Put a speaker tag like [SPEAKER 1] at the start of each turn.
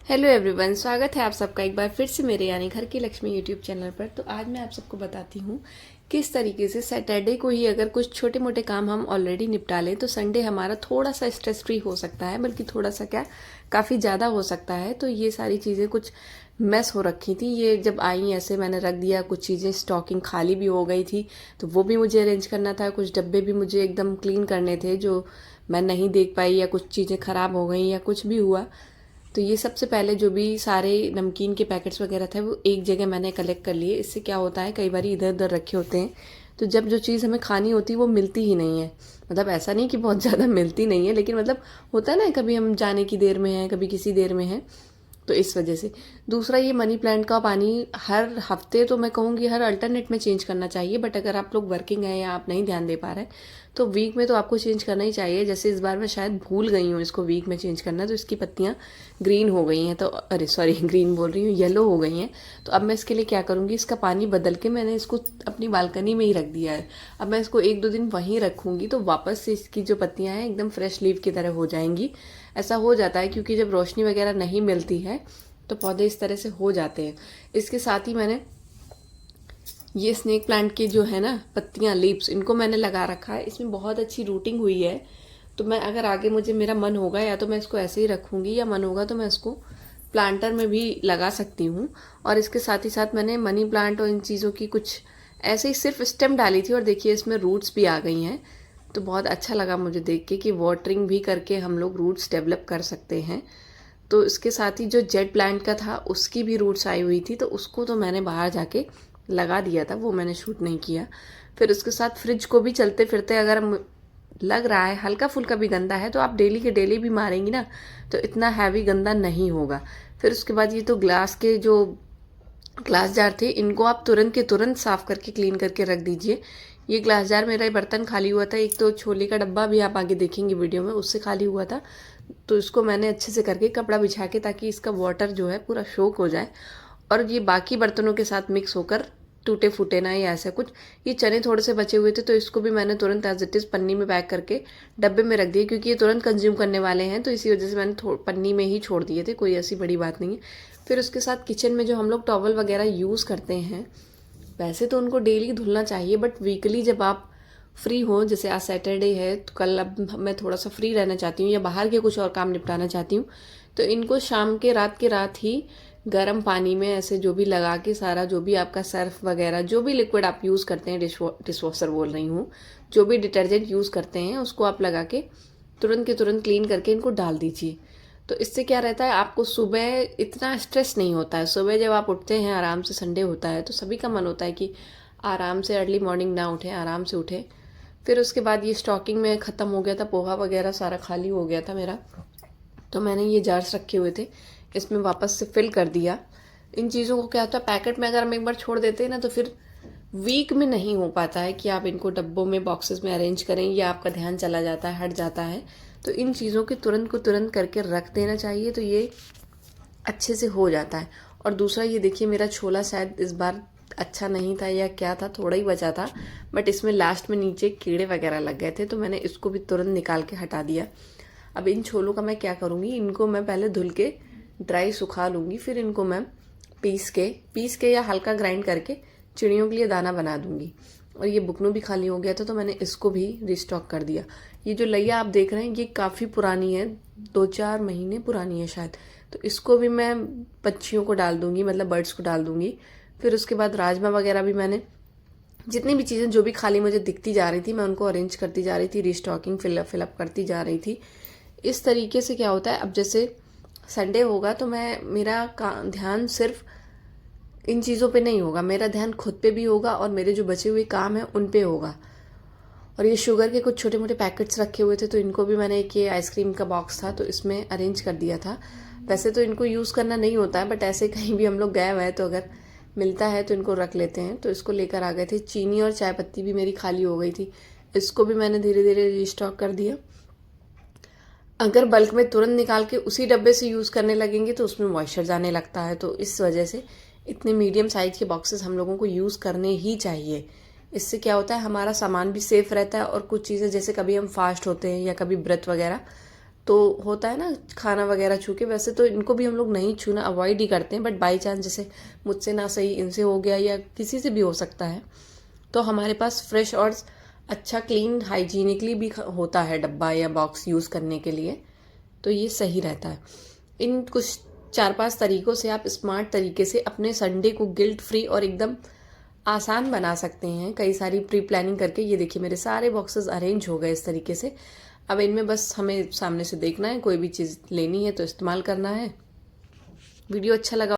[SPEAKER 1] Hello everyone, स्वागत है आप सबका एक बार फिर से मेरे यानी घर की लक्ष्मी यूट्यूब चैनल पर। तो आज मैं आप सबको बताती हूँ किस तरीके से सैटरडे को ही अगर कुछ छोटे मोटे काम हम ऑलरेडी निपटा लें तो संडे हमारा थोड़ा सा स्ट्रेस फ्री हो सकता है, बल्कि थोड़ा सा क्या काफ़ी ज़्यादा हो सकता है। तो ये सारी चीज़ें कुछ मैस हो रखी थी, ये जब आई ऐसे मैंने रख दिया। कुछ चीज़ें स्टॉकिंग खाली भी हो गई थी तो वो भी मुझे अरेंज करना था। कुछ डब्बे भी मुझे एकदम क्लीन करने थे जो मैं नहीं देख पाई, या कुछ चीज़ें ख़राब हो गई या कुछ भी हुआ। तो ये सबसे पहले जो भी सारे नमकीन के पैकेट्स वगैरह थे वो एक जगह मैंने कलेक्ट कर लिए। इससे क्या होता है, कई बार इधर उधर रखे होते हैं तो जब जो चीज़ हमें खानी होती है वो मिलती ही नहीं है। मतलब ऐसा नहीं कि बहुत ज़्यादा मिलती नहीं है, लेकिन मतलब होता है ना, कभी हम जाने की देर में हैं, कभी किसी देर में हैं, तो इस वजह से। दूसरा, ये मनी प्लांट का पानी हर हफ्ते तो मैं कहूँगी हर अल्टरनेट में चेंज करना चाहिए, बट अगर आप लोग वर्किंग हैं या आप नहीं ध्यान दे पा रहे तो वीक में तो आपको चेंज करना ही चाहिए। जैसे इस बार मैं शायद भूल गई हूँ इसको वीक में चेंज करना, तो इसकी पत्तियाँ ग्रीन हो गई हैं, तो अरे सॉरी ग्रीन बोल रही हूँ, येलो हो गई हैं। तो अब मैं इसके लिए क्या करूँगी, इसका पानी बदल के मैंने इसको अपनी बालकनी में ही रख दिया है। अब मैं इसको एक दो दिन वहीं रखूँगी तो वापस से इसकी जो पत्तियाँ हैं एकदम फ्रेश लीव की तरह हो जाएंगी। ऐसा हो जाता है क्योंकि जब रोशनी वगैरह नहीं मिलती है तो पौधे इस तरह से हो जाते हैं। इसके साथ ही मैंने ये स्नेक प्लांट के जो है ना पत्तियां, लीव्स, इनको मैंने लगा रखा है। इसमें बहुत अच्छी रूटिंग हुई है। तो मैं अगर आगे मुझे मेरा मन होगा या तो मैं इसको ऐसे ही रखूँगी, या मन होगा तो मैं इसको प्लांटर में भी लगा सकती हूँ। और इसके साथ ही साथ मैंने मनी प्लांट और इन चीज़ों की कुछ ऐसे ही सिर्फ स्टेम डाली थी और देखिए इसमें रूट्स भी आ गई हैं। तो बहुत अच्छा लगा मुझे देख के कि वाटरिंग भी करके हम लोग रूट्स डेवलप कर सकते हैं। तो इसके साथ ही जो जेट प्लांट का था उसकी भी रूट्स आई हुई थी, तो उसको तो मैंने बाहर जाके लगा दिया था, वो मैंने शूट नहीं किया। फिर उसके साथ फ्रिज को भी चलते फिरते अगर लग रहा है हल्का फुल्का भी गंदा है तो आप डेली के डेली भी मारेंगी ना तो इतना हैवी गंदा नहीं होगा। फिर उसके बाद ये तो ग्लास के जो ग्लास जार थे इनको आप तुरंत के तुरंत साफ करके क्लीन करके रख दीजिए। ये ग्लास जार मेरा बर्तन खाली हुआ था, एक तो छोले का डब्बा भी आप आगे देखेंगे वीडियो में, उससे खाली हुआ था। तो इसको मैंने अच्छे से करके कपड़ा बिछा के, ताकि इसका वाटर जो है पूरा सोक हो जाए और ये बाकी बर्तनों के साथ मिक्स होकर टूटे फूटे ना या ऐसा कुछ। ये चने थोड़े से बचे हुए थे तो इसको भी मैंने तुरंत एज इट इज़ पन्नी में पैक करके डब्बे में रख दिए, क्योंकि ये तुरंत कंज्यूम करने वाले हैं, तो इसी वजह से मैंने पन्नी में ही छोड़ दिए थे, कोई ऐसी बड़ी बात नहीं है। फिर उसके साथ किचन में जो हम लोग टॉवल वगैरह यूज़ करते हैं, वैसे तो उनको डेली धुलना चाहिए, बट वीकली जब आप फ्री हो, जैसे आज सैटरडे है तो कल अब मैं थोड़ा सा फ्री रहना चाहती हूँ या बाहर के कुछ और काम निपटाना चाहती हूँ, तो इनको शाम के रात ही गर्म पानी में ऐसे जो भी लगा के, सारा जो भी आपका सर्फ वगैरह जो भी लिक्विड आप यूज़ करते हैं, डिशवॉशर बोल रही हूँ, जो भी डिटर्जेंट यूज़ करते हैं उसको आप लगा के तुरंत के तुरंत क्लीन करके इनको डाल दीजिए। तो इससे क्या रहता है, आपको सुबह इतना स्ट्रेस नहीं होता है। सुबह जब आप उठते हैं आराम से, संडे होता है तो सभी का मन होता है कि आराम से अर्ली मॉर्निंग ना उठे, आराम से उठे। फिर उसके बाद ये स्टॉकिंग में ख़त्म हो गया था, पोहा वगैरह सारा खाली हो गया था मेरा, तो मैंने ये जार्स रखे हुए थे इसमें वापस से फिल कर दिया। इन चीज़ों को क्या होता है, पैकेट में अगर हम एक बार छोड़ देते हैं ना तो फिर वीक में नहीं हो पाता है कि आप इनको डब्बों में बॉक्सेस में अरेंज करें, या आपका ध्यान चला जाता है, हट जाता है। तो इन चीज़ों के तुरंत को तुरंत करके रख देना चाहिए, तो ये अच्छे से हो जाता है। और दूसरा, ये देखिए मेरा छोला शायद इस बार अच्छा नहीं था या क्या था, थोड़ा ही बचा था, बट इसमें लास्ट में नीचे कीड़े वगैरह लग गए थे, तो मैंने इसको भी तुरंत निकाल के हटा दिया। अब इन छोलों का मैं क्या करूँगी, इनको मैं पहले धुल के ड्राई सुखा लूँगी, फिर इनको मैं पीस के या हल्का ग्राइंड करके चिड़ियों के लिए दाना बना दूँगी। और ये बुकनू भी खाली हो गया था तो मैंने इसको भी रिस्टॉक कर दिया। ये जो लैया आप देख रहे हैं ये काफ़ी पुरानी है, 2-4 महीने पुरानी है शायद, तो इसको भी मैं पक्षियों को डाल दूँगी, मतलब बर्ड्स को डाल दूँगी। फिर उसके बाद राजमा वगैरह भी मैंने जितनी भी चीज़ें जो भी खाली मुझे दिखती जा रही थी मैं उनको अरेंज करती जा रही थी, रिस्टॉकिंग फिलअप करती जा रही थी। इस तरीके से क्या होता है, अब जैसे संडे होगा तो मेरा ध्यान सिर्फ इन चीज़ों पे नहीं होगा, मेरा ध्यान खुद पे भी होगा और मेरे जो बचे हुए काम हैं उन पे होगा। और ये शुगर के कुछ छोटे मोटे पैकेट्स रखे हुए थे तो इनको भी मैंने, एक ये आइसक्रीम का बॉक्स था तो इसमें अरेंज कर दिया था। वैसे तो इनको यूज़ करना नहीं होता है, बट ऐसे कहीं भी हम लोग गए हुए हैं तो अगर मिलता है तो इनको रख लेते हैं, तो इसको लेकर आ गए थे। चीनी और चाय पत्ती भी मेरी खाली हो गई थी, इसको भी मैंने धीरे धीरे रिस्टॉक कर दिया। अगर बल्क में तुरंत निकाल के उसी डब्बे से यूज़ करने लगेंगे तो उसमें मॉइस्चर जाने लगता है, तो इस वजह से इतने मीडियम साइज़ के बॉक्सेस हम लोगों को यूज़ करने ही चाहिए। इससे क्या होता है, हमारा सामान भी सेफ़ रहता है और कुछ चीज़ें जैसे कभी हम फास्ट होते हैं या कभी व्रत वगैरह, तो होता है ना खाना वगैरह छू के, वैसे तो इनको भी हम लोग नहीं छूना अवॉइड ही करते हैं, बट बाई चांस जैसे मुझसे ना सही इनसे हो गया या किसी से भी हो सकता है, तो हमारे पास फ्रेश और अच्छा क्लीन हाइजीनिकली भी होता है डब्बा या बॉक्स यूज़ करने के लिए, तो ये सही रहता है। इन कुछ 4-5 तरीकों से आप स्मार्ट तरीके से अपने संडे को गिल्ट फ्री और एकदम आसान बना सकते हैं, कई सारी प्री प्लानिंग करके। ये देखिए मेरे सारे बॉक्सेस अरेंज हो गए इस तरीके से। अब इनमें बस हमें सामने से देखना है, कोई भी चीज़ लेनी है तो इस्तेमाल करना है। वीडियो अच्छा लगा